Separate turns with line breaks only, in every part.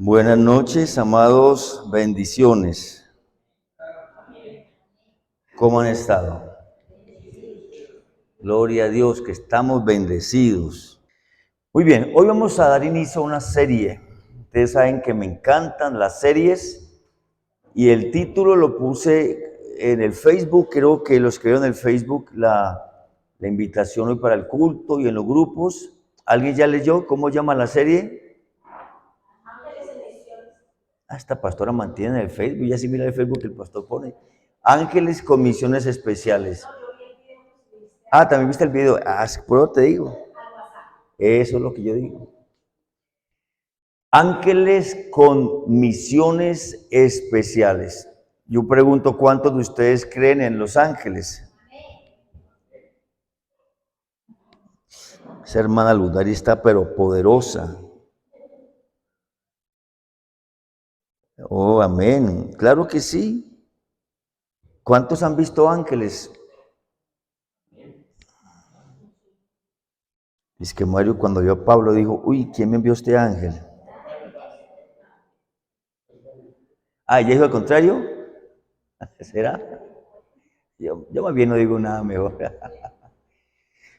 Buenas noches, amados, bendiciones. ¿Cómo han estado? Gloria a Dios, que estamos bendecidos. Muy bien, hoy vamos a dar inicio a una serie. Ustedes saben que me encantan las series y el título lo puse en el Facebook, creo que lo escribieron en el Facebook, la invitación hoy para el culto y en los grupos. ¿Alguien ya leyó cómo llama la serie? Esta pastora mantiene el Facebook, ya sí mira el Facebook que el pastor pone. Ángeles con misiones especiales. También viste el video. Pero te digo. Eso es lo que yo digo. Ángeles con misiones especiales. Yo pregunto, ¿cuántos de ustedes creen en los ángeles? Esa hermana Ludari está pero poderosa. Oh, amén. Claro que sí. ¿Cuántos han visto ángeles? Es que Mario cuando vio a Pablo dijo, uy, ¿quién me envió este ángel? ¿Ya dijo al contrario? ¿Será? Yo más bien no digo nada mejor.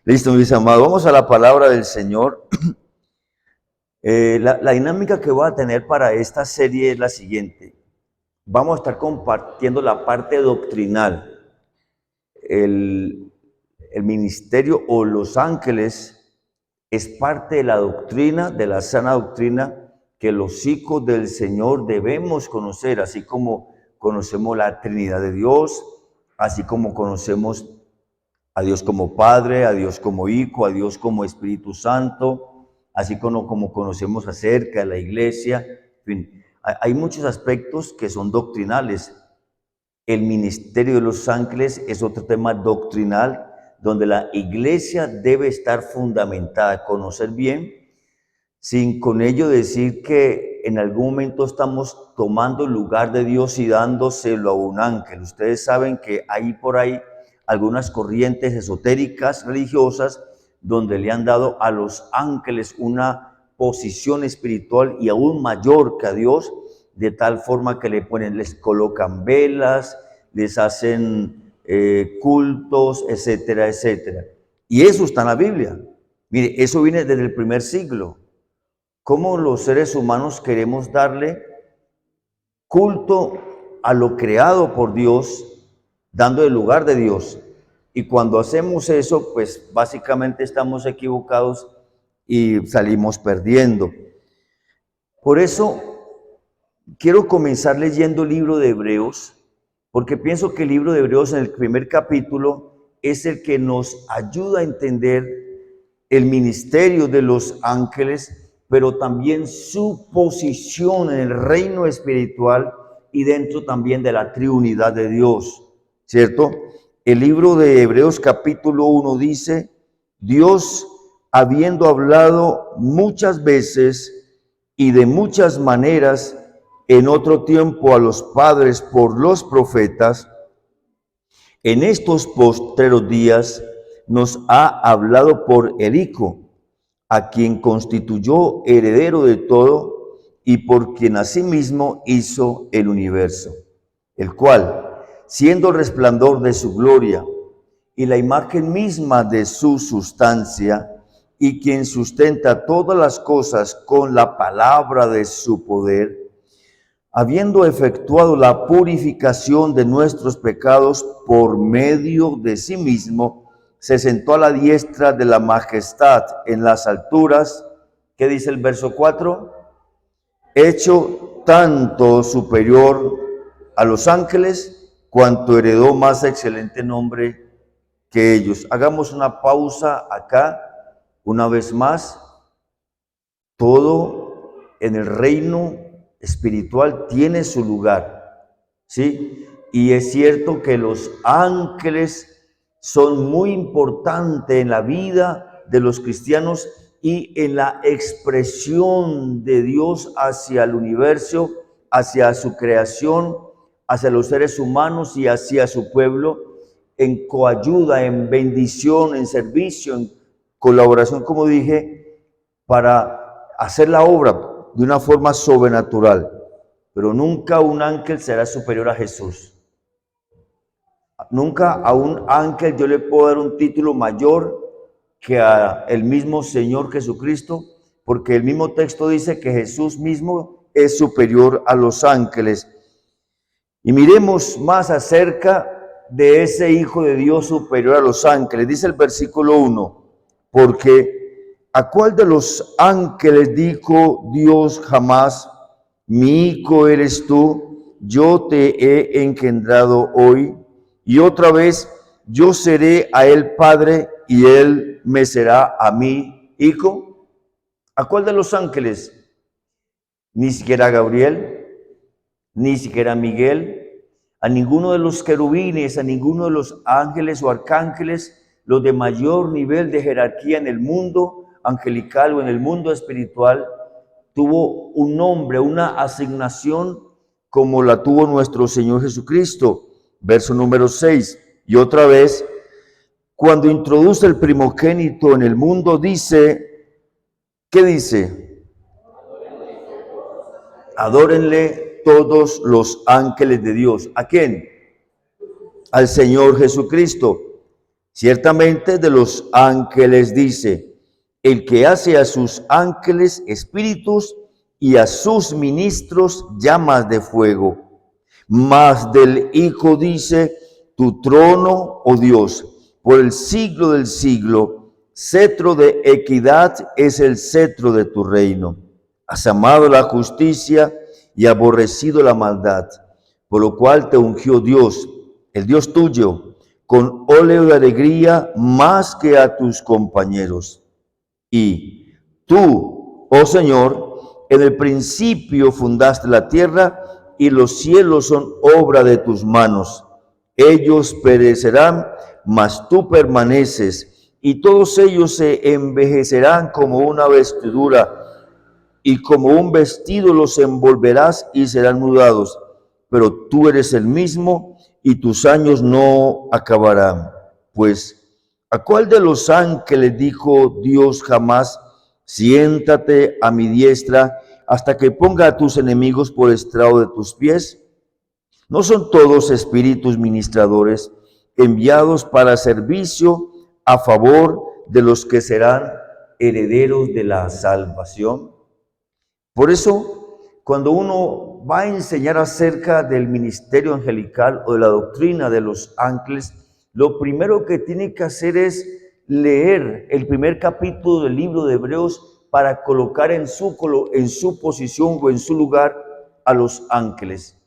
Listo, mis amados, vamos a la palabra del Señor. La dinámica que voy a tener para esta serie es la siguiente. Vamos a estar compartiendo la parte doctrinal. El ministerio o los ángeles es parte de la doctrina, de la sana doctrina que los hijos del Señor debemos conocer, así como conocemos la Trinidad de Dios, así como conocemos a Dios como Padre, a Dios como Hijo, a Dios como Espíritu Santo, así como conocemos acerca de la iglesia. En fin, hay muchos aspectos que son doctrinales. El ministerio de los ángeles es otro tema doctrinal, donde la iglesia debe estar fundamentada, conocer bien, sin con ello decir que en algún momento estamos tomando el lugar de Dios y dándoselo a un ángel. Ustedes saben que hay por ahí algunas corrientes esotéricas religiosas donde le han dado a los ángeles una posición espiritual y aún mayor que a Dios, de tal forma que les colocan velas, les hacen cultos, etcétera, etcétera. Y eso está en la Biblia. Mire, eso viene desde el primer siglo. ¿Cómo los seres humanos queremos darle culto a lo creado por Dios, dando el lugar de Dios? Y cuando hacemos eso, pues básicamente estamos equivocados y salimos perdiendo. Por eso quiero comenzar leyendo el libro de Hebreos, porque pienso que el libro de Hebreos en el primer capítulo es el que nos ayuda a entender el ministerio de los ángeles, pero también su posición en el reino espiritual y dentro también de la triunidad de Dios, ¿cierto? El libro de Hebreos capítulo 1 dice, Dios, habiendo hablado muchas veces y de muchas maneras en otro tiempo a los padres por los profetas, en estos postreros días nos ha hablado por el Hijo, a quien constituyó heredero de todo y por quien asimismo hizo el universo, el cual, siendo el resplandor de su gloria y la imagen misma de su sustancia, y quien sustenta todas las cosas con la palabra de su poder, habiendo efectuado la purificación de nuestros pecados por medio de sí mismo, se sentó a la diestra de la majestad en las alturas. ¿Qué dice el verso 4? Hecho tanto superior a los ángeles, cuanto heredó más excelente nombre que ellos. Hagamos una pausa acá, una vez más. Todo en el reino espiritual tiene su lugar, ¿sí? Y es cierto que los ángeles son muy importantes en la vida de los cristianos y en la expresión de Dios hacia el universo, hacia su creación, hacia los seres humanos y hacia su pueblo, en coayuda, en bendición, en servicio, en colaboración, como dije, para hacer la obra. de una forma sobrenatural, pero nunca un ángel será superior a Jesús. Nunca a un ángel yo le puedo dar un título mayor que a el mismo Señor Jesucristo, porque el mismo texto dice que Jesús mismo es superior a los ángeles. Y miremos más acerca de ese Hijo de Dios superior a los ángeles. Dice el versículo 1, porque ¿a cuál de los ángeles dijo Dios jamás, mi hijo eres tú, yo te he engendrado hoy? Y otra vez, yo seré a él padre y él me será a mí hijo. ¿A cuál de los ángeles? Ni siquiera a Gabriel, ni siquiera a Miguel, a ninguno de los querubines, a ninguno de los ángeles o arcángeles, los de mayor nivel de jerarquía en el mundo angelical o en el mundo espiritual, tuvo un nombre, una asignación como la tuvo nuestro Señor Jesucristo. Verso número 6, y otra vez, cuando introduce el primogénito en el mundo, dice, ¿qué dice? Adórenle todos los ángeles de Dios. ¿A quién? Al Señor Jesucristo. Ciertamente de los ángeles dice, el que hace a sus ángeles espíritus y a sus ministros llamas de fuego. Mas del Hijo dice, tu trono, oh Dios, por el siglo del siglo, cetro de equidad es el cetro de tu reino. Has amado la justicia y aborrecido la maldad, por lo cual te ungió Dios, el Dios tuyo, con óleo de alegría más que a tus compañeros. Y tú, oh Señor, en el principio fundaste la tierra, y los cielos son obra de tus manos. Ellos perecerán, mas tú permaneces, y todos ellos se envejecerán como una vestidura, y como un vestido los envolverás y serán mudados. Pero tú eres el mismo, y tus años no acabarán. Pues, ¿a cuál de los ángeles dijo Dios jamás, siéntate a mi diestra, hasta que ponga a tus enemigos por estrado de tus pies? ¿No son todos espíritus ministradores enviados para servicio a favor de los que serán herederos de la salvación? Por eso, cuando uno va a enseñar acerca del ministerio angelical o de la doctrina de los ángeles, lo primero que tiene que hacer es leer el primer capítulo del libro de Hebreos para colocar en su posición o en su lugar a los ángeles.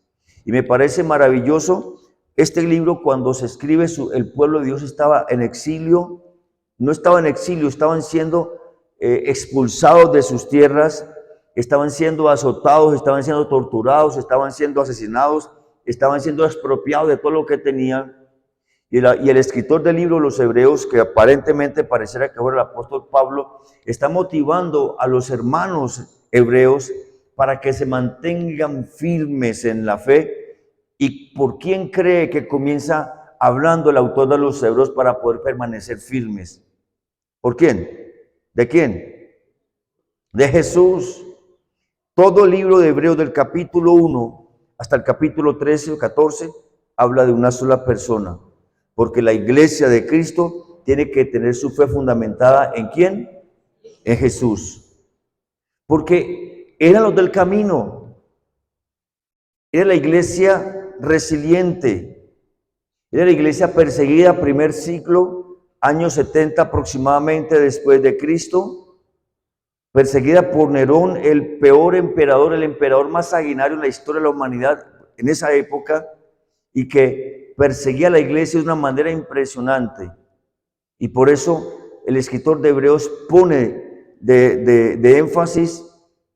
Y me parece maravilloso, este libro cuando se escribe, el pueblo de Dios estaba en exilio, no estaba en exilio, estaban siendo expulsados de sus tierras, estaban siendo azotados, estaban siendo torturados, estaban siendo asesinados, estaban siendo expropiados de todo lo que tenían. Y el escritor del libro de los Hebreos, que aparentemente pareciera que fuera el apóstol Pablo, está motivando a los hermanos hebreos para que se mantengan firmes en la fe. ¿Y por quién cree que comienza hablando el autor de los Hebreos para poder permanecer firmes? ¿Por quién? ¿De quién? De Jesús. Todo el libro de Hebreos del capítulo 1 hasta el capítulo 13 o 14 habla de una sola persona, porque la iglesia de Cristo tiene que tener su fe fundamentada ¿en quién? En Jesús. Porque eran los del camino, era la iglesia resiliente, era la iglesia perseguida, primer siglo, años 70 aproximadamente después de Cristo, perseguida por Nerón, el peor emperador, el emperador más sanguinario en la historia de la humanidad en esa época, y que perseguía a la iglesia de una manera impresionante. Y por eso el escritor de Hebreos pone de énfasis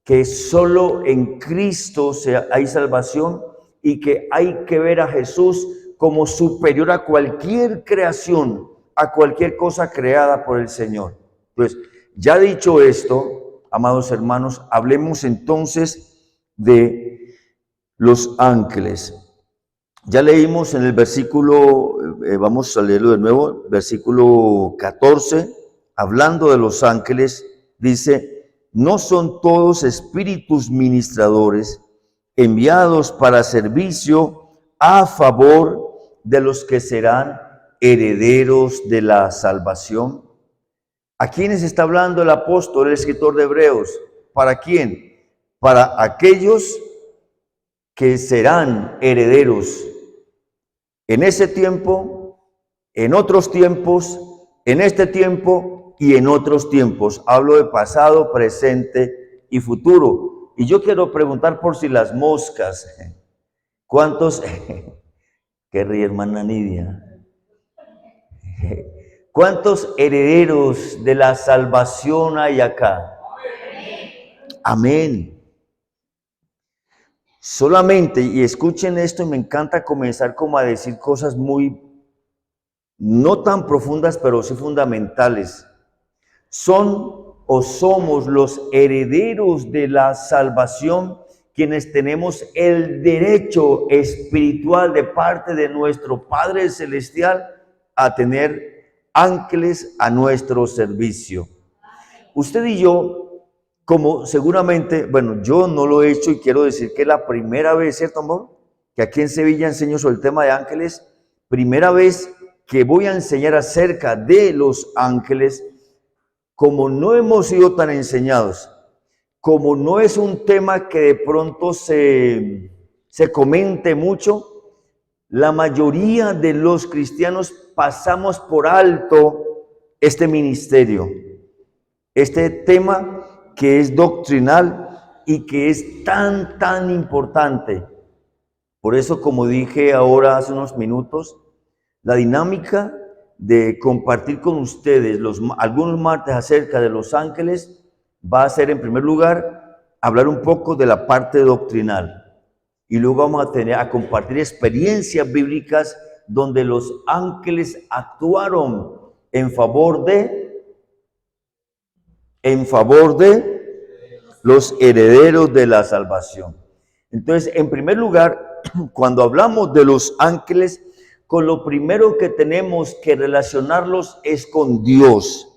que solo en Cristo hay salvación y que hay que ver a Jesús como superior a cualquier creación, a cualquier cosa creada por el Señor. Entonces, ya dicho esto, amados hermanos, hablemos entonces de los ángeles. Ya leímos en el versículo, vamos a leerlo de nuevo, versículo 14, hablando de los ángeles, dice, ¿no son todos espíritus ministradores enviados para servicio a favor de los que serán herederos de la salvación? ¿A quiénes está hablando el apóstol, el escritor de Hebreos? ¿Para quién? Para aquellos que serán herederos en ese tiempo, en otros tiempos, en este tiempo y en otros tiempos. Hablo de pasado, presente y futuro. Y yo quiero preguntar por si las moscas, ¿cuántos? ¿Qué ríe, hermana Nidia? ¿Cuántos herederos de la salvación hay acá? Amén. Solamente, y escuchen esto, y me encanta comenzar como a decir cosas muy, no tan profundas, pero sí fundamentales. Son o somos los herederos de la salvación quienes tenemos el derecho espiritual de parte de nuestro Padre Celestial a tener ángeles a nuestro servicio. Usted y yo, como seguramente, bueno, yo no lo he hecho y quiero decir que es la primera vez, ¿cierto, amor? Que aquí en Sevilla enseño sobre el tema de ángeles, primera vez que voy a enseñar acerca de los ángeles, como no hemos sido tan enseñados, como no es un tema que de pronto se comente mucho, la mayoría de los cristianos pasamos por alto este ministerio, este tema que es doctrinal y que es tan importante. Por eso, como dije ahora hace unos minutos, la dinámica de compartir con ustedes algunos martes acerca de los ángeles va a ser, en primer lugar, hablar un poco de la parte doctrinal. Y luego vamos a compartir experiencias bíblicas donde los ángeles actuaron en favor de los herederos de la salvación. Entonces, en primer lugar, cuando hablamos de los ángeles, con lo primero que tenemos que relacionarlos es con Dios.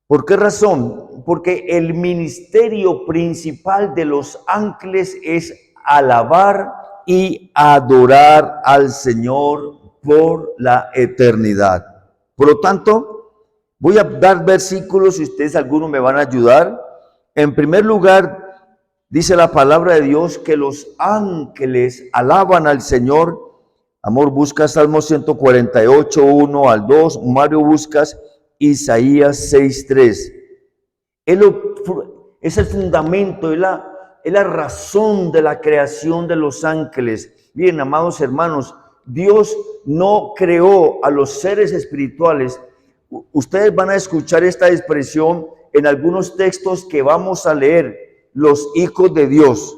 ¿Por qué razón? Porque el ministerio principal de los ángeles es alabar y adorar al Señor por la eternidad. Por lo tanto, voy a dar versículos y ustedes algunos me van a ayudar. En primer lugar, dice la palabra de Dios que los ángeles alaban al Señor. Amor, busca Salmo 148, 1 al 2. Mario, buscas Isaías 6, 3. Es el fundamento, es la razón de la creación de los ángeles. Bien, amados hermanos, Dios no creó a los seres espirituales. Ustedes van a escuchar esta expresión en algunos textos que vamos a leer, los hijos de Dios.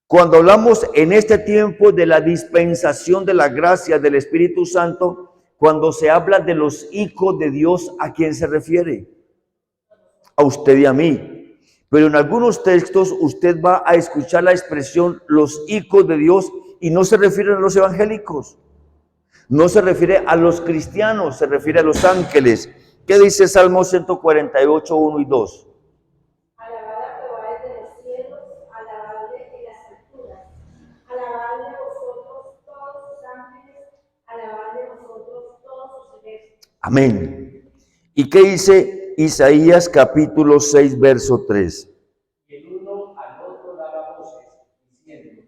Cuando hablamos en este tiempo de la dispensación de la gracia del Espíritu Santo, cuando se habla de los hijos de Dios, ¿a quién se refiere? A usted y a mí. Pero en algunos textos usted va a escuchar la expresión los hijos de Dios y no se refieren a los evangélicos. No se refiere a los cristianos, se refiere a los ángeles. ¿Qué dice Salmo 148, 1 y 2?
Alabad a Jehová desde los cielos, alabadle en las alturas. Alabadle a vosotros todos sus ángeles, alabadle a vosotros todos sus ejércitos.
Amén. ¿Y qué dice Isaías capítulo 6, verso 3?
Y el uno al otro daba voces, diciendo,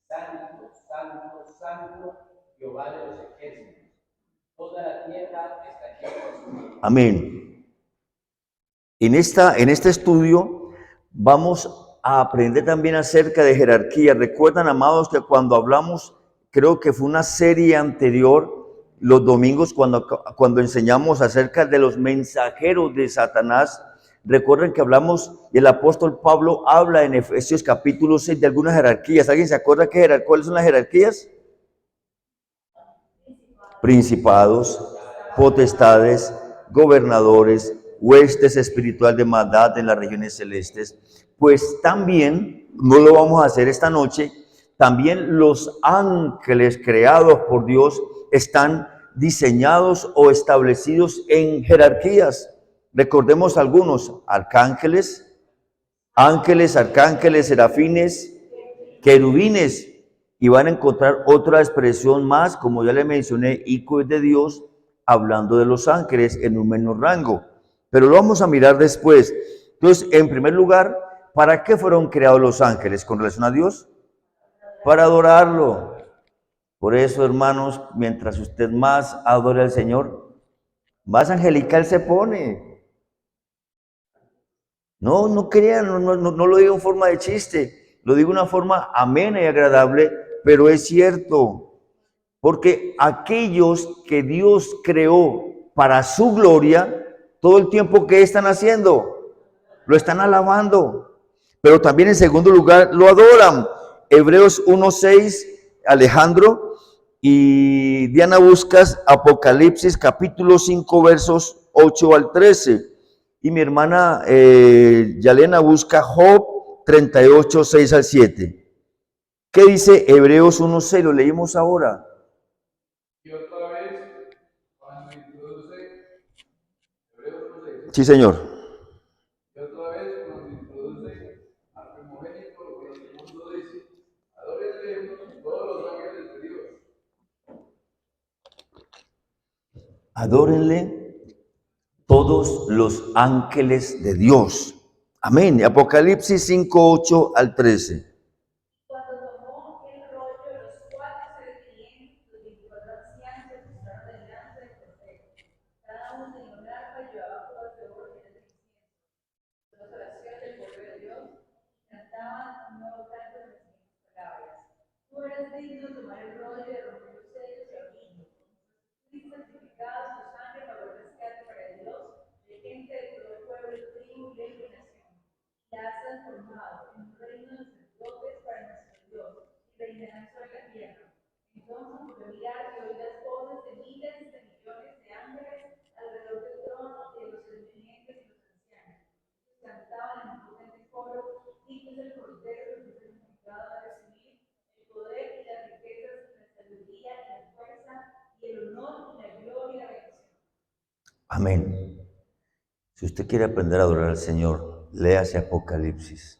Santo, Santo, Santo, Jehová de los ejércitos, toda la tierra está llena de su gloria.
Amén. En este estudio vamos a aprender también acerca de jerarquía. Recuerdan, amados, que cuando hablamos, creo que fue una serie anterior, los domingos, cuando enseñamos acerca de los mensajeros de Satanás, recuerden que hablamos, y el apóstol Pablo habla en Efesios capítulo 6 de algunas jerarquías. ¿Alguien se acuerda cuáles son las jerarquías? Principados, potestades, gobernadores, huestes espiritual de maldad en las regiones celestes. Pues también, no lo vamos a hacer esta noche, también los ángeles creados por Dios están diseñados o establecidos en jerarquías. Recordemos algunos: arcángeles, ángeles, arcángeles, serafines, querubines. Y van a encontrar otra expresión más, como ya le mencioné, hijos de Dios, hablando de los ángeles en un menor rango. Pero lo vamos a mirar después. Entonces, en primer lugar, ¿para qué fueron creados los ángeles con relación a Dios? Para adorarlo. Por eso, hermanos, mientras usted más adore al Señor, más angelical se pone. No crean, no lo digo en forma de chiste, lo digo de una forma amena y agradable, pero es cierto. Porque aquellos que Dios creó para su gloria, todo el tiempo que están haciendo, lo están alabando. Pero también en segundo lugar lo adoran. Hebreos 1:6, Alejandro y Diana, buscas Apocalipsis capítulo 5 versos 8 al 13. Y mi hermana Yalena busca Job 38, 6 al 7. ¿Qué dice Hebreos 1:6? Lo leímos ahora.
Y otra vez, cuando introduce, Hebreos 1:6.
Sí, señor.
Y otra vez, cuando introduce al primogénito, con el segundo dice: adórenle todos los ángeles de Dios.
Adórenle todos los ángeles de Dios. Amén. Apocalipsis 5, 8 al 13.
Cuando tomó el rollo, los cuatro seres vivientes, los 24 ancianos, se postraron delante del Cordero. Cada uno tenía un arpa y llevaba copas de oro llenas de incienso. Las oraciones del pueblo de Dios cantaban un nuevo canto de las mismas palabras. Tú eres digno de tomar el rollo y de romper los sellos y abrirlo. Fuiste santificado, tu sangre pagó el rescate para Dios, de gente de todo el pueblo, tribu, lengua y nación. La has transformado en un reino de sacerdotes para nuestro Dios, y reinarán sobre la tierra. Entonces pude mirar y oír las voces de miles de millones de ángeles alrededor del trono y de los seres vivientes y los ancianos. Ellos cantaban en un potente coro: digno es el Cordero que fue santificado a recibir el poder y las riquezas, la sabiduría y la fuerza, y el honor y la gloria y la bendición.
Amén. Si usted quiere aprender a adorar al Señor, léase Apocalipsis.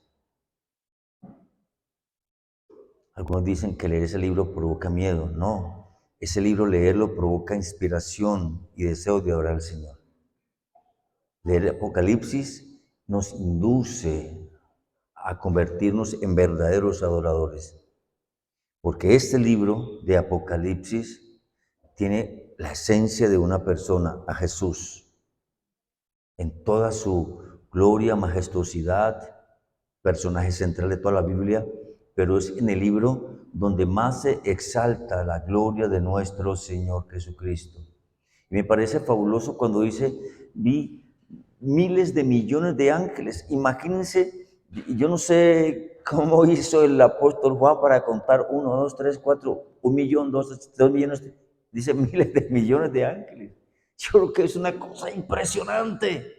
Algunos dicen que leer ese libro provoca miedo. No, ese libro leerlo provoca inspiración y deseo de adorar al Señor. Leer Apocalipsis nos induce a convertirnos en verdaderos adoradores. Porque este libro de Apocalipsis tiene la esencia de una persona, a Jesús, en toda su gloria, majestuosidad, personaje central de toda la Biblia, pero es en el libro donde más se exalta la gloria de nuestro Señor Jesucristo. Y me parece fabuloso cuando dice: vi miles de millones de ángeles. Imagínense, yo no sé cómo hizo el apóstol Juan para contar 1, 2, 3, 4, 1.000.000, 2 millones, dice miles de millones de ángeles. Yo creo que es una cosa impresionante.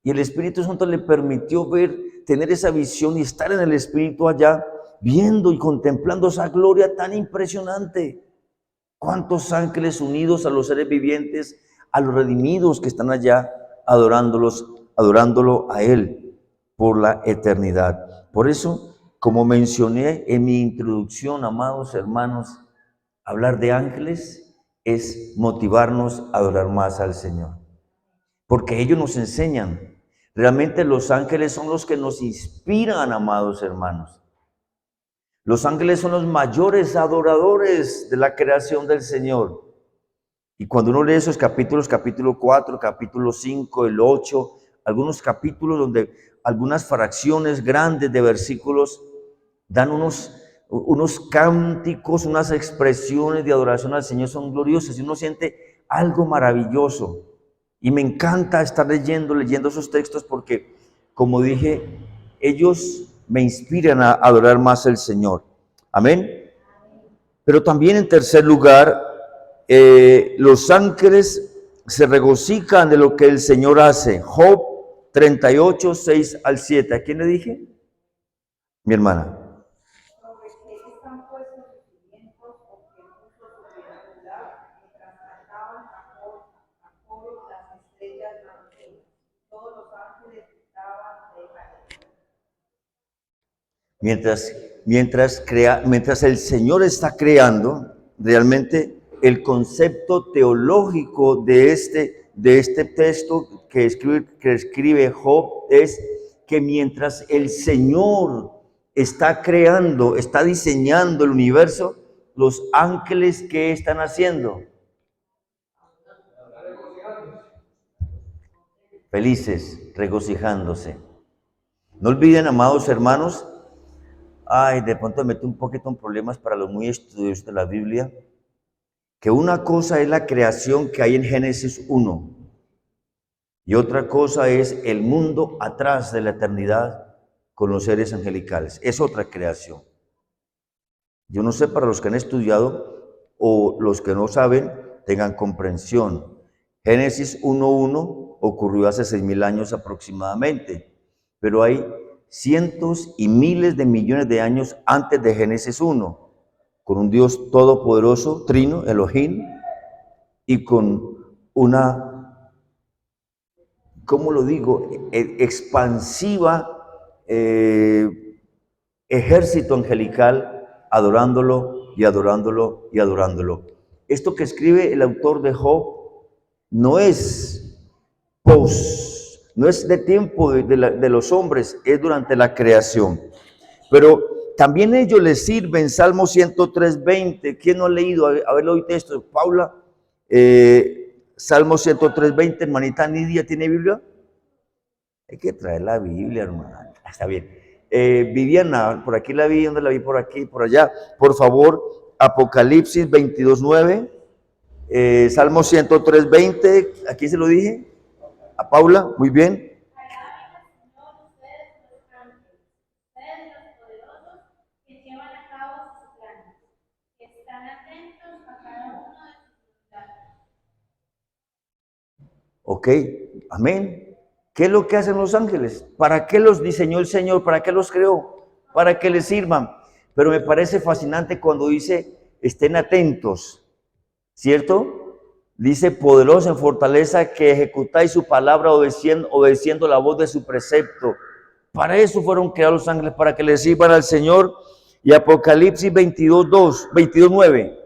Y el Espíritu Santo le permitió ver, tener esa visión y estar en el Espíritu allá, viendo y contemplando esa gloria tan impresionante. ¿Cuántos ángeles unidos a los seres vivientes, a los redimidos que están allá, adorándolo a Él por la eternidad? Por eso, como mencioné en mi introducción, amados hermanos, hablar de ángeles es motivarnos a adorar más al Señor. Porque ellos nos enseñan. Realmente los ángeles son los que nos inspiran, amados hermanos. Los ángeles son los mayores adoradores de la creación del Señor. Y cuando uno lee esos capítulos, capítulo 4, capítulo 5, el 8, algunos capítulos donde algunas fracciones grandes de versículos dan unos cánticos, unas expresiones de adoración al Señor, son gloriosas y uno siente algo maravilloso. Y me encanta estar leyendo esos textos porque, como dije, ellos me inspiran a adorar más al Señor. Amén. Pero también, en tercer lugar, los ángeles se regocijan de lo que el Señor hace. Job 38, 6 al 7. ¿A quién le dije? Mi hermana.
Sobre que están puestos los cimientos, porque muchos pudieran volar, mientras cantaban a coro las estrellas mañaneras. Todos
Mientras el Señor está creando, realmente el concepto teológico de este texto que escribe Job es que mientras el Señor está creando, está diseñando el universo, los ángeles, ¿qué están haciendo? Felices, regocijándose. No olviden, amados hermanos, de pronto me meto un poquito en problemas para los muy estudiosos de la Biblia, que una cosa es la creación que hay en Génesis 1 y otra cosa es el mundo atrás de la eternidad con los seres angelicales. Es otra creación. Yo no sé, para los que han estudiado o los que no saben, tengan comprensión. Génesis 1.1 ocurrió hace 6.000 años aproximadamente, pero hay cientos y miles de millones de años antes de Génesis 1, con un Dios todopoderoso, trino, Elohim, y con una, ¿cómo lo digo?, expansiva ejército angelical, adorándolo y adorándolo y adorándolo. Esto que escribe el autor de Job no es no es de tiempo de los hombres, es durante la creación. Pero también ellos les sirven. Salmo 103:20. ¿Quién no ha leído? A ver, hoy texto, Paula. Salmo 103:20, hermanita Nidia, ¿tiene Biblia? Hay que traer la Biblia, hermana. Está bien. Viviana, por aquí la vi, ¿dónde la vi? Por aquí, por allá. Por favor, Apocalipsis 22:9, Salmo 103:20, aquí se lo dije. A Paula, muy bien. Ok, amén. ¿Qué es lo que hacen los ángeles? ¿Para qué los diseñó el Señor? ¿Para qué los creó? Para que les sirvan. Pero me parece fascinante cuando dice, estén atentos, ¿cierto? Dice, poderoso en fortaleza, que ejecutáis su palabra obedeciendo la voz de su precepto. Para eso fueron creados los ángeles, para que les sirvan al Señor. Y Apocalipsis 22:9.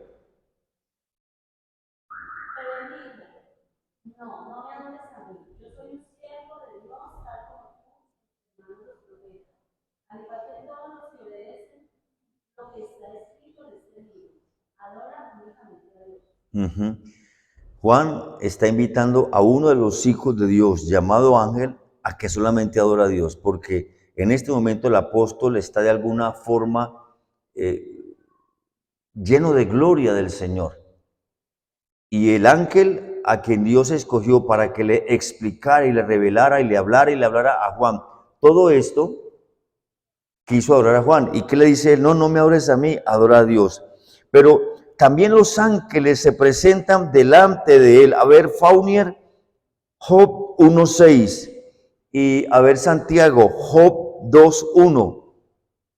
Juan está invitando a uno de los hijos de Dios, llamado Ángel, a que solamente adora a Dios, porque en este momento el apóstol está de alguna forma lleno de gloria del Señor. Y el ángel a quien Dios escogió para que le explicara y le revelara y le hablara a Juan todo esto, quiso adorar a Juan. ¿Y qué le dice él? No, no me adores a mí, adora a Dios. Pero también los ángeles se presentan delante de él. A ver, Faunier, Job 1:6. Y a ver, Santiago, Job 2:1.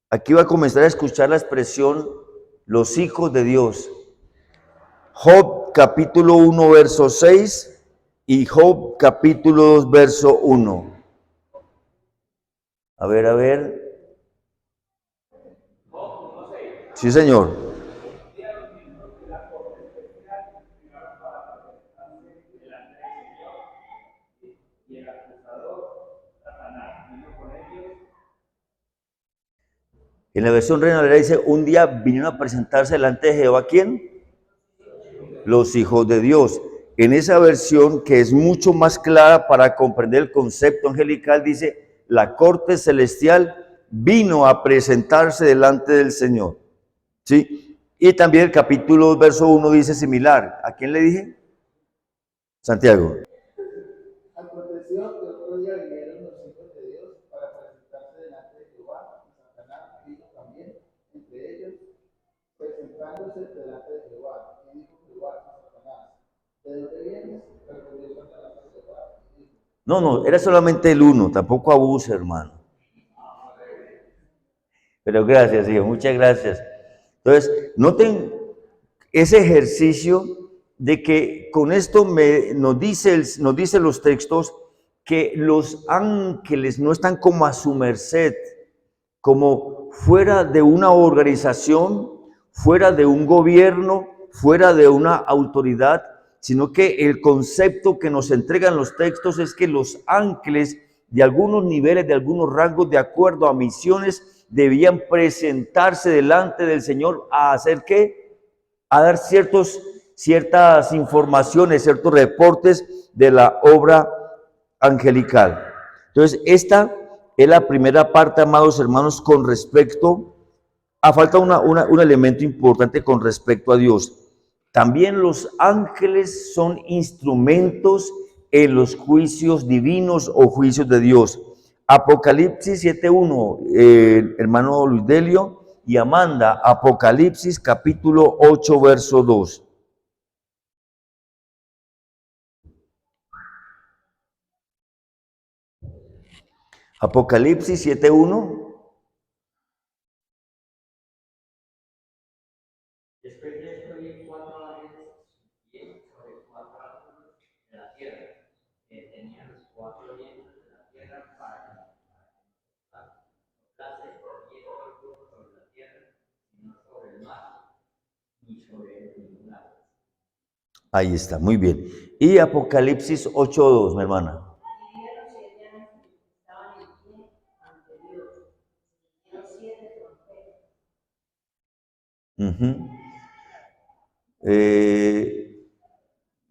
Aquí va a comenzar a escuchar la expresión los hijos de Dios. Job capítulo 1, verso 6 y Job capítulo 2, verso 1. A ver. Sí, señor. En la versión Reina Valera dice, un día vinieron a presentarse delante de Jehová, ¿quién? Los hijos de Dios. En esa versión, que es mucho más clara para comprender el concepto angelical, dice, la corte celestial vino a presentarse delante del Señor. ¿Sí? Y también el capítulo 2, verso 1 dice similar. ¿A quién le dije? Santiago.
Aconteció que otro día vinieron los hijos de Dios para presentarse delante de Jehová, y Satanás vino también entre ellos, presentándose delante de Jehová. Y dijo Jehová a Satanás, ¿de dónde vienes? Respondió Satanás a Jehová y dijo,
No, era solamente el uno, tampoco abuse, hermano. Pero gracias, Dios, muchas gracias. Entonces, noten ese ejercicio de que con esto nos dice los textos que los ángeles no están como a su merced, como fuera de una organización, fuera de un gobierno, fuera de una autoridad, sino que el concepto que nos entregan los textos es que los ángeles de algunos niveles, de algunos rangos, de acuerdo a misiones, debían presentarse delante del Señor a hacer ¿qué? A dar ciertas informaciones, ciertos reportes de la obra angelical. Entonces, esta es la primera parte, amados hermanos, con respecto a falta un elemento importante con respecto a Dios. También los ángeles son instrumentos en los juicios divinos o juicios de Dios. Apocalipsis 7.1, hermano Luis Delio y Amanda, Apocalipsis capítulo 8, verso 2. Apocalipsis 7.1.
Después de esto vi 4 ángeles subir sobre 4 ángulos de la tierra, que tenían los 4 vientos de la tierra para soplarse viento alguno sobre la tierra, sino sobre el mar, ni sobre ningún árbol.
Ahí está, muy bien. Y Apocalipsis 8.2, mi hermana.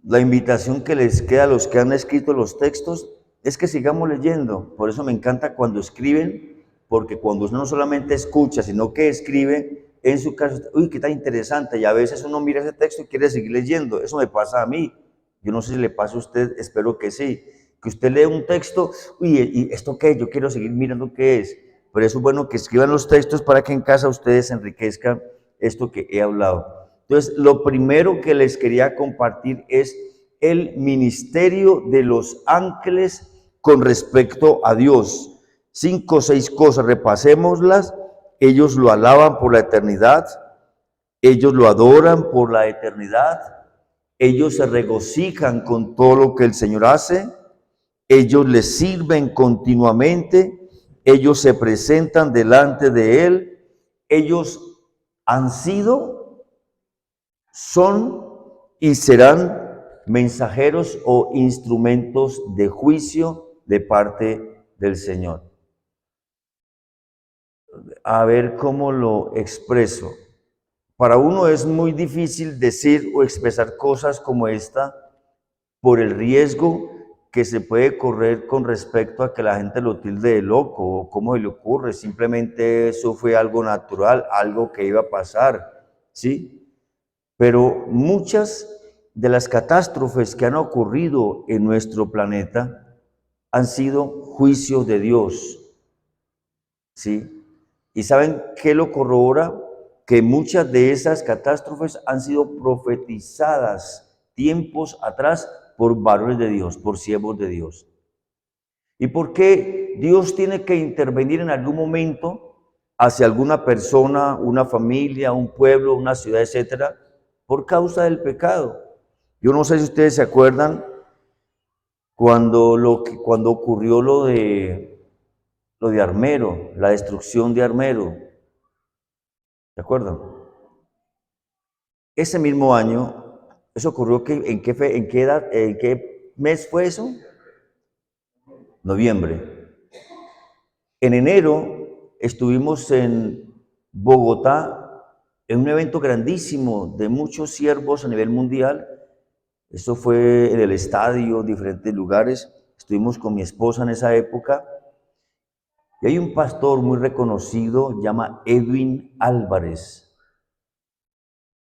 La invitación que les queda a los que han escrito los textos es que sigamos leyendo. Por eso me encanta cuando escriben, porque cuando uno no solamente escucha, sino que escribe, en su caso, uy, qué tan interesante, y a veces uno mira ese texto y quiere seguir leyendo. Eso me pasa a mí. Yo no sé si le pasa a usted, espero que sí. Que usted lee un texto, uy, ¿y esto qué es? Yo quiero seguir mirando qué es. Pero eso es bueno que escriban los textos para que en casa ustedes enriquezcan esto que he hablado. Entonces, lo primero que les quería compartir es el ministerio de los ángeles con respecto a Dios. 5 o 6 cosas, repasémoslas. Ellos lo alaban por la eternidad, ellos lo adoran por la eternidad, ellos se regocijan con todo lo que el Señor hace, ellos le sirven continuamente, ellos se presentan delante de Él, ellos han sido, son y serán mensajeros o instrumentos de juicio de parte del Señor. A ver cómo lo expreso. Para uno es muy difícil decir o expresar cosas como esta por el riesgo que se puede correr con respecto a que la gente lo tilde de loco o cómo se le ocurre. Simplemente eso fue algo natural, algo que iba a pasar, ¿sí? Pero muchas de las catástrofes que han ocurrido en nuestro planeta han sido juicios de Dios, ¿sí? ¿Y saben qué lo corrobora? Que muchas de esas catástrofes han sido profetizadas tiempos atrás por varones de Dios, por siervos de Dios. ¿Y por qué Dios tiene que intervenir en algún momento hacia alguna persona, una familia, un pueblo, una ciudad, etcétera? Por causa del pecado. Yo no sé si ustedes se acuerdan cuando ocurrió lo de Armero, la destrucción de Armero. ¿Se acuerdan? Ese mismo año, eso ocurrió, ¿en qué mes fue eso? Noviembre. En enero estuvimos en Bogotá en un evento grandísimo de muchos siervos a nivel mundial. Eso fue en el estadio, diferentes lugares. Estuvimos con mi esposa en esa época. Y hay un pastor muy reconocido, se llama Edwin Álvarez.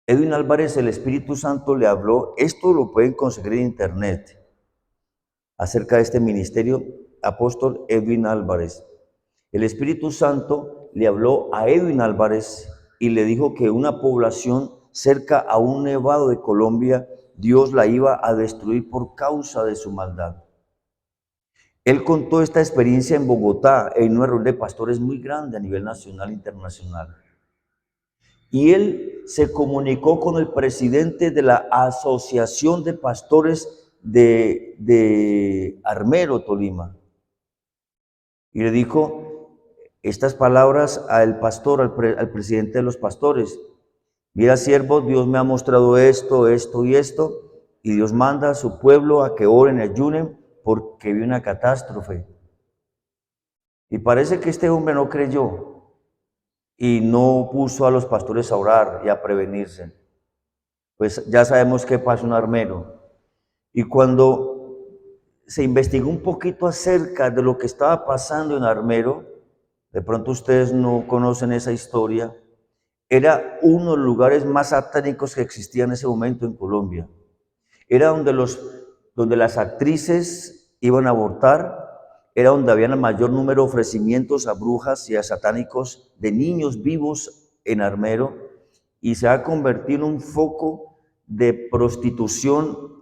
Edwin Álvarez, el Espíritu Santo le habló, esto lo pueden conseguir en internet, acerca de este ministerio, apóstol Edwin Álvarez. El Espíritu Santo le habló a Edwin Álvarez y le dijo que una población cerca a un nevado de Colombia, Dios la iba a destruir por causa de su maldad. Él contó esta experiencia en Bogotá, en una reunión de pastores muy grande a nivel nacional e internacional. Y él se comunicó con el presidente de la Asociación de Pastores de Armero, Tolima. Y le dijo, estas palabras al pastor, al presidente de los pastores. Mira, siervo, Dios me ha mostrado esto, esto y esto, y Dios manda a su pueblo a que oren y ayunen porque vi una catástrofe. Y parece que este hombre no creyó y no puso a los pastores a orar y a prevenirse. Pues ya sabemos qué pasó en Armero. Y cuando se investigó un poquito acerca de lo que estaba pasando en Armero, de pronto ustedes no conocen esa historia, era uno de los lugares más satánicos que existía en ese momento en Colombia. Era donde las actrices iban a abortar, era donde había el mayor número de ofrecimientos a brujas y a satánicos de niños vivos en Armero, y se ha convertido en un foco de prostitución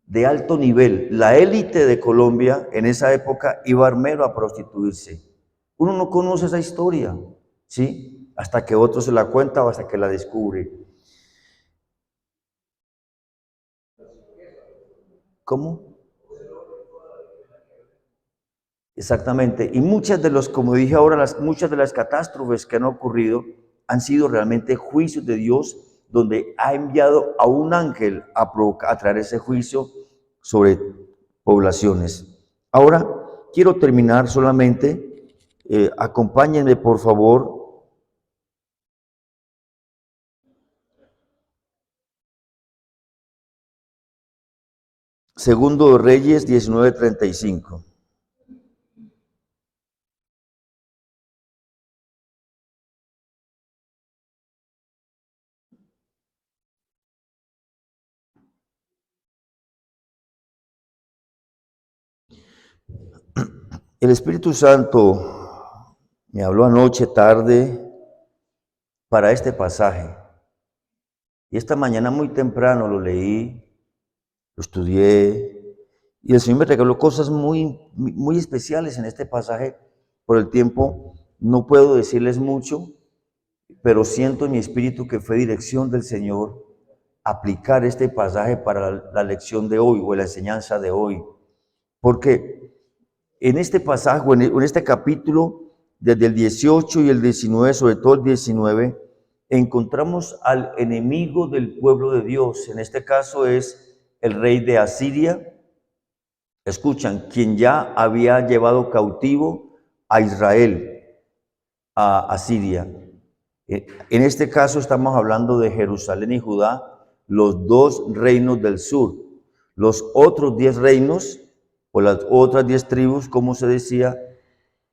de alto nivel. La élite de Colombia en esa época iba a Armero a prostituirse. Uno no conoce esa historia, ¿sí? Hasta que otro se la cuenta o hasta que la descubre. ¿Cómo? Exactamente. Y como dije ahora, muchas de las catástrofes que han ocurrido han sido realmente juicios de Dios, donde ha enviado a un ángel a traer ese juicio sobre poblaciones. Ahora, quiero terminar solamente, acompáñenme por favor. Segundo de Reyes 19:35. El Espíritu Santo me habló anoche tarde para este pasaje. Y esta mañana muy temprano lo leí, lo estudié, y el Señor me regaló cosas muy especiales en este pasaje. Por el tiempo no puedo decirles mucho, pero siento en mi espíritu que fue dirección del Señor aplicar este pasaje para la lección de hoy o la enseñanza de hoy. Porque en este pasaje, en este capítulo, desde el 18 y el 19, sobre todo el 19, encontramos al enemigo del pueblo de Dios. En este caso es el rey de Asiria. Escuchan, quien ya había llevado cautivo a Israel, a Asiria. En este caso estamos hablando de Jerusalén y Judá, los dos reinos del sur. Los otros 10 reinos, o las otras 10 tribus, como se decía,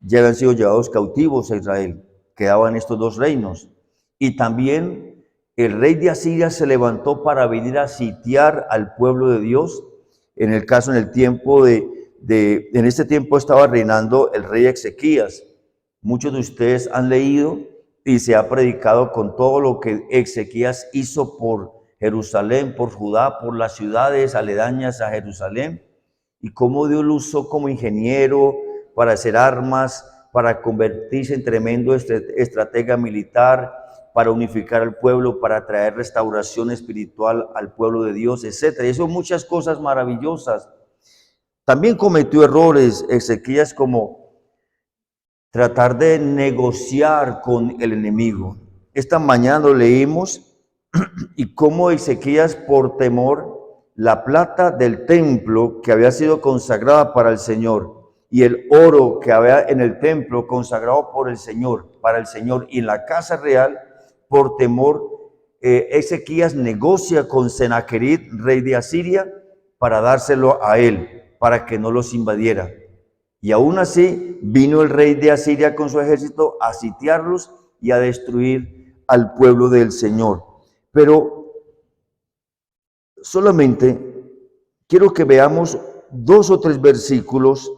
ya habían sido llevados cautivos a Israel. Quedaban estos dos reinos. Y también el rey de Asiria se levantó para venir a sitiar al pueblo de Dios. En este tiempo estaba reinando el rey Ezequías. Muchos de ustedes han leído y se ha predicado con todo lo que Ezequías hizo por Jerusalén, por Judá, por las ciudades aledañas a Jerusalén, y cómo Dios lo usó como ingeniero para hacer armas, para convertirse en tremendo estratega militar, para unificar al pueblo, para traer restauración espiritual al pueblo de Dios, etc. Y son muchas cosas maravillosas. También cometió errores Ezequías, como tratar de negociar con el enemigo. Esta mañana lo leímos, y cómo Ezequías, por temor, la plata del templo que había sido consagrada para el Señor y el oro que había en el templo consagrado por el Señor, para el Señor, y en la casa real, por temor, Ezequías negocia con Senaquerib, rey de Asiria, para dárselo a él, para que no los invadiera. Y aún así vino el rey de Asiria con su ejército a sitiarlos y a destruir al pueblo del Señor. Pero solamente quiero que veamos 2 o 3 versículos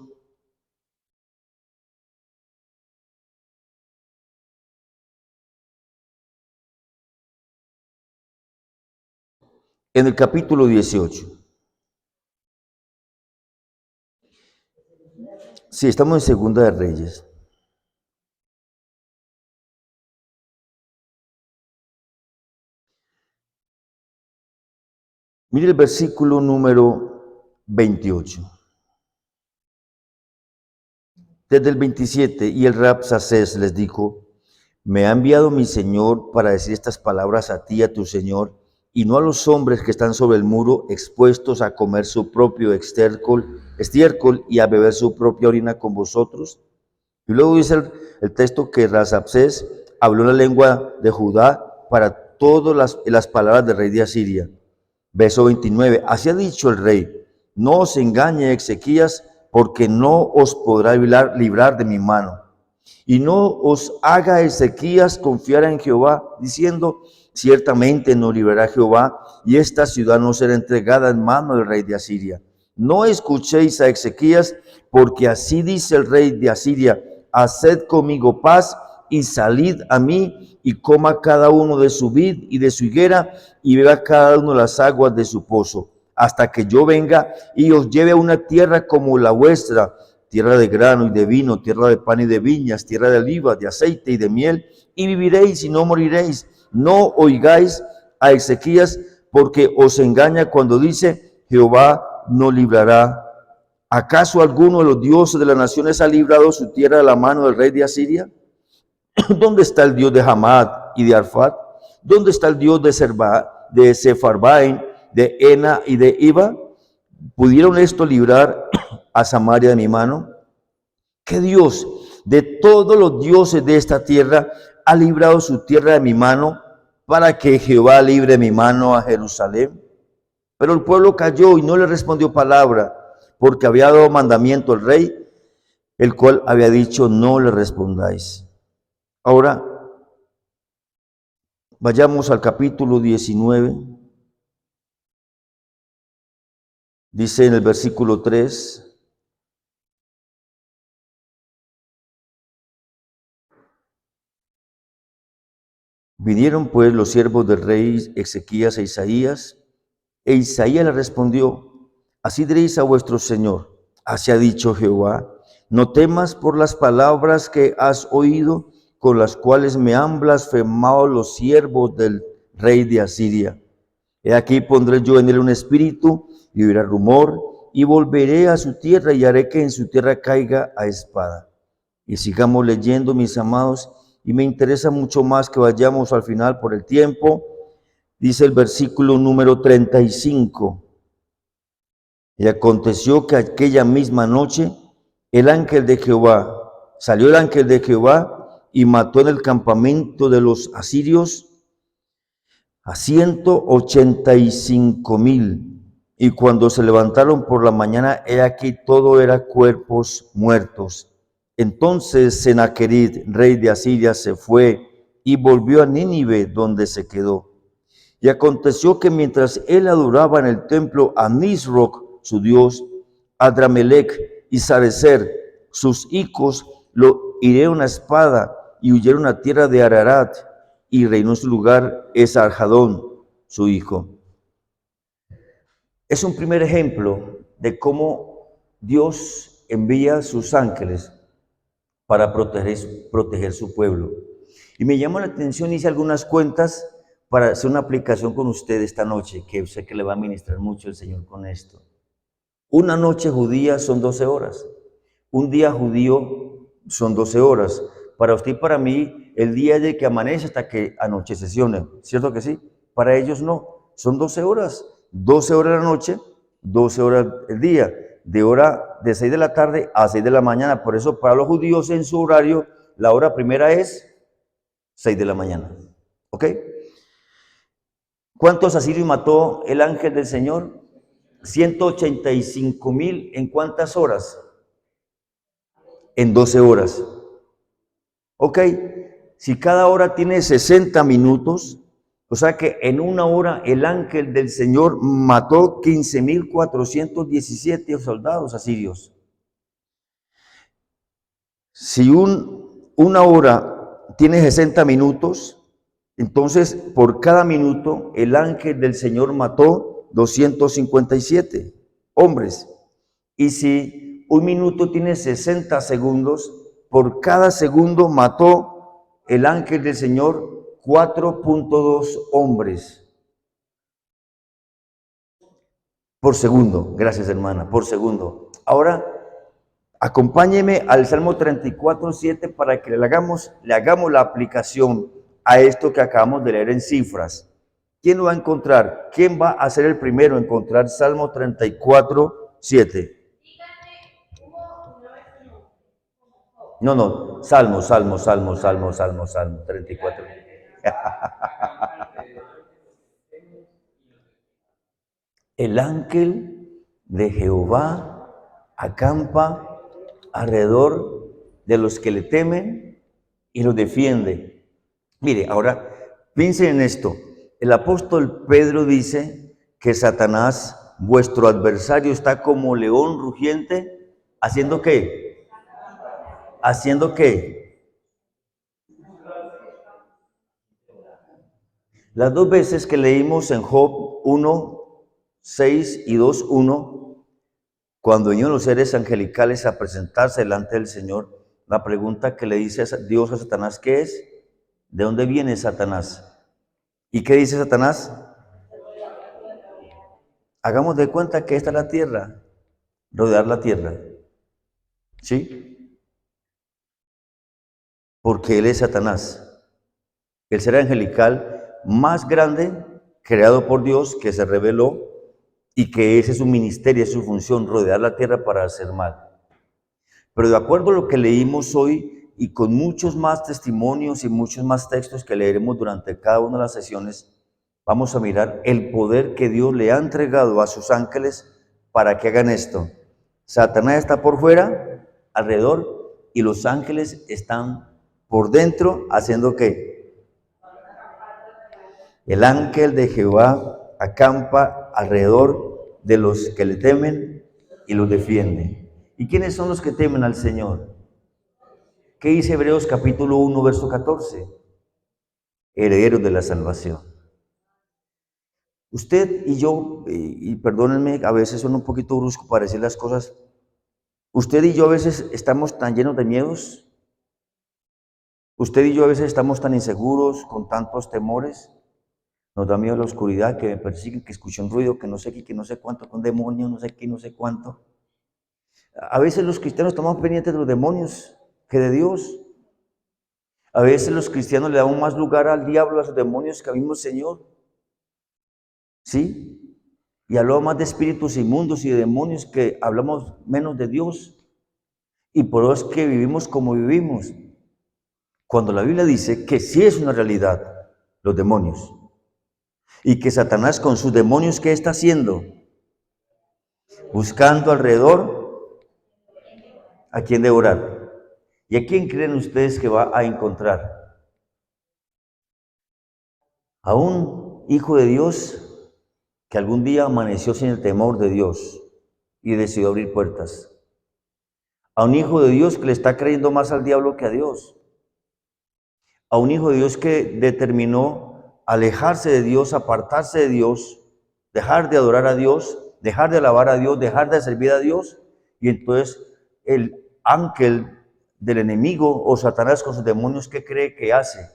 en el capítulo 18. Sí, estamos en Segunda de Reyes. Mire el versículo número 28. desde el 27, y el Rabsacés les dijo: me ha enviado mi Señor para decir estas palabras a ti y a tu Señor, y no a los hombres que están sobre el muro, expuestos a comer su propio estiércol y a beber su propia orina con vosotros. Y luego dice el texto que Rabsacés habló la lengua de Judá para todas las palabras del rey de Asiria. Verso 29, así ha dicho el rey: no os engañe Ezequías, porque no os podrá librar de mi mano. Y no os haga Ezequías confiar en Jehová, diciendo: ciertamente nos librará Jehová, y esta ciudad no será entregada en mano del rey de Asiria. No escuchéis a Ezequías, porque así dice el rey de Asiria: haced conmigo paz, y salid a mí, y coma cada uno de su vid y de su higuera, y beba cada uno las aguas de su pozo, hasta que yo venga y os lleve a una tierra como la vuestra, tierra de grano y de vino, tierra de pan y de viñas, tierra de olivas, de aceite y de miel, y viviréis y no moriréis. No oigáis a Ezequías, porque os engaña cuando dice: Jehová nos librará. ¿Acaso alguno de los dioses de las naciones ha librado su tierra de la mano del rey de Asiria? ¿Dónde está el Dios de Hamad y de Arfat? ¿Dónde está el Dios de Sefarbaim, de Ena y de Iba? ¿Pudieron esto librar a Samaria de mi mano? ¿Qué Dios de todos los dioses de esta tierra ha librado su tierra de mi mano, para que Jehová libre mi mano a Jerusalén? Pero el pueblo calló y no le respondió palabra, porque había dado mandamiento el rey, el cual había dicho: no le respondáis. Ahora, vayamos al capítulo 19. Dice en el versículo 3: vinieron pues los siervos del rey Ezequías e Isaías le respondió: así diréis a vuestro Señor: así ha dicho Jehová, no temas por las palabras que has oído, con las cuales me han blasfemado los siervos del rey de Asiria. He aquí pondré yo en él un espíritu, y oirá rumor, y volveré a su tierra, y haré que en su tierra caiga a espada. Y sigamos leyendo, mis amados, y me interesa mucho más que vayamos al final por el tiempo. Dice el versículo número 35. Y aconteció que aquella misma noche salió el ángel de Jehová, y mató en el campamento de los asirios a 185,000. Y cuando se levantaron por la mañana, he aquí todo era cuerpos muertos. Entonces Sennacherib, rey de Asiria, se fue y volvió a Nínive, donde se quedó. Y aconteció que mientras él adoraba en el templo a Nisroch, su dios, Adramelech y Sarecer, sus hijos, lo hirieron a espada y huyeron a tierra de Ararat, y reinó en su lugar Esarhadón, su hijo. Es un primer ejemplo de cómo Dios envía sus ángeles para proteger su pueblo. Y me llama la atención, hice algunas cuentas para hacer una aplicación con usted esta noche, que sé que le va a ministrar mucho el Señor con esto. Una noche judía son 12 horas. Un día judío son 12 horas. Para usted y para mí, el día de que amanece hasta que anochece, ¿cierto que sí? Para ellos no, son 12 horas. 12 horas la noche, 12 horas el día. De 6 de la tarde a 6 de la mañana. Por eso para los judíos en su horario, la hora primera es 6 de la mañana. ¿Ok? ¿Cuántos asirios mató el ángel del Señor? 185,000. ¿En cuántas horas? En 12 horas. Ok, si cada hora tiene 60 minutos, o sea que en una hora el ángel del Señor mató 15,417 soldados asirios. Si una hora tiene 60 minutos, entonces por cada minuto el ángel del Señor mató 257 hombres. Y si un minuto tiene 60 segundos, por cada segundo mató el ángel del Señor 4.2 hombres. Por segundo, gracias hermana, por segundo. Ahora, Acompáñeme al Salmo 34:7 para que le hagamos la aplicación a esto que acabamos de leer en cifras. ¿Quién lo va a encontrar? ¿Quién va a ser el primero en encontrar Salmo 34:7? No, Salmo 34. El ángel de Jehová acampa alrededor de los que le temen y los defiende. Mire, ahora piensen en esto. El apóstol Pedro dice que Satanás, vuestro adversario, está como león rugiente, ¿haciendo qué? ¿Haciendo qué? Las dos veces que leímos en Job 1:6 y 2:1, cuando vinieron los seres angelicales a presentarse delante del Señor, la pregunta que le dice Dios a Satanás, ¿qué es? ¿De dónde viene Satanás? ¿Y qué dice Satanás? Hagamos de cuenta que esta es la tierra, rodear la tierra. ¿Sí? Porque él es Satanás, el ser angelical más grande creado por Dios, que se reveló y que ese es su ministerio, es su función, rodear la tierra para hacer mal. Pero de acuerdo a lo que leímos hoy y con muchos más testimonios y muchos más textos que leeremos durante cada una de las sesiones, vamos a mirar el poder que Dios le ha entregado a sus ángeles para que hagan esto. Satanás está por fuera, alrededor, y los ángeles están por dentro, haciendo ¿qué? El ángel de Jehová acampa alrededor de los que le temen y los defiende. ¿Y quiénes son los que temen al Señor? ¿Qué dice Hebreos capítulo 1, verso 14? Herederos de la salvación. Usted y yo, y perdónenme, a veces son un poquito brusco para decir las cosas, usted y yo a veces estamos tan llenos de miedos, usted y yo a veces estamos tan inseguros, con tantos temores, nos da miedo la oscuridad, que me persiguen, que escuché un ruido, que no sé qué, que no sé cuánto, que un demonio, no sé qué, no sé cuánto. A veces los cristianos estamos pendientes de los demonios que de Dios. A veces los cristianos le damos más lugar al diablo, a los demonios que al mismo Señor. ¿Sí? Y hablamos más de espíritus inmundos y de demonios que hablamos menos de Dios. Y por eso es que vivimos como vivimos. Cuando la Biblia dice que sí es una realidad, los demonios. Y que Satanás con sus demonios, ¿qué está haciendo? Buscando alrededor a quién devorar. ¿Y a quién creen ustedes que va a encontrar? A un hijo de Dios que algún día amaneció sin el temor de Dios y decidió abrir puertas. A un hijo de Dios que le está creyendo más al diablo que a Dios. A un hijo de Dios que determinó alejarse de Dios, apartarse de Dios, dejar de adorar a Dios, dejar de alabar a Dios, dejar de servir a Dios. Y entonces el ángel del enemigo o Satanás con sus demonios, ¿qué cree que hace?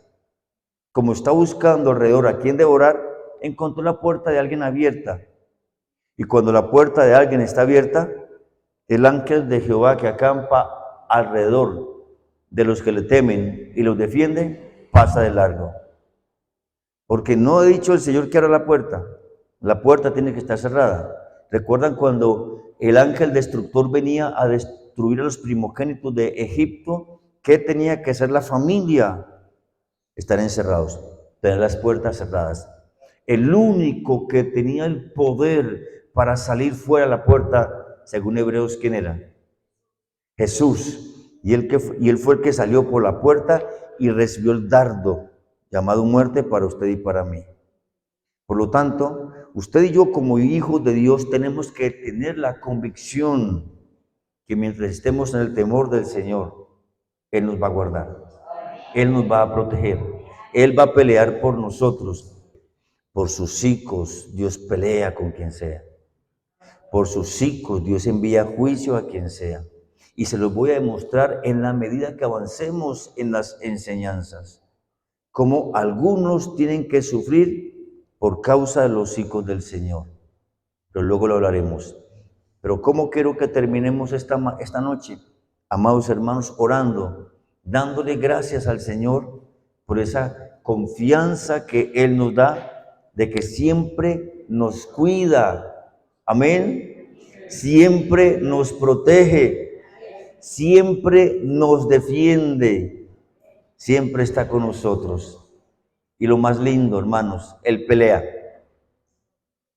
Como está buscando alrededor a quién devorar, encontró la puerta de alguien abierta. Y cuando la puerta de alguien está abierta, el ángel de Jehová que acampa alrededor de los que le temen y los defiende, pasa de largo. Porque no ha dicho el Señor que abra la puerta tiene que estar cerrada. ¿Recuerdan cuando el ángel destructor venía a destruir a los primogénitos de Egipto? ¿Qué tenía que hacer la familia? Estar encerrados, tener las puertas cerradas. El único que tenía el poder para salir fuera de la puerta, según Hebreos, ¿quién era? Jesús. Y él fue el que salió por la puerta y recibió el dardo llamado muerte para usted y para mí. Por lo tanto, usted y yo como hijos de Dios tenemos que tener la convicción que mientras estemos en el temor del Señor, Él nos va a guardar, Él nos va a proteger, Él va a pelear por nosotros. Por sus hijos Dios pelea con quien sea. Por sus hijos Dios envía juicio a quien sea. Y se los voy a demostrar en la medida que avancemos en las enseñanzas. Como algunos tienen que sufrir por causa de los hijos del Señor. Pero luego lo hablaremos. Pero ¿cómo quiero que terminemos esta noche? amados hermanos, orando, dándole gracias al Señor por esa confianza que Él nos da, de que siempre nos cuida, amén, siempre nos protege, siempre nos defiende, siempre está con nosotros. Y lo más lindo, hermanos, Él pelea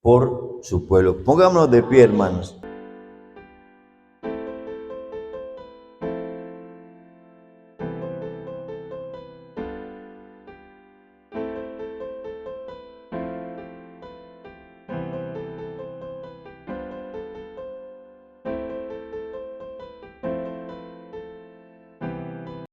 por su pueblo. Pongámonos de pie, hermanos.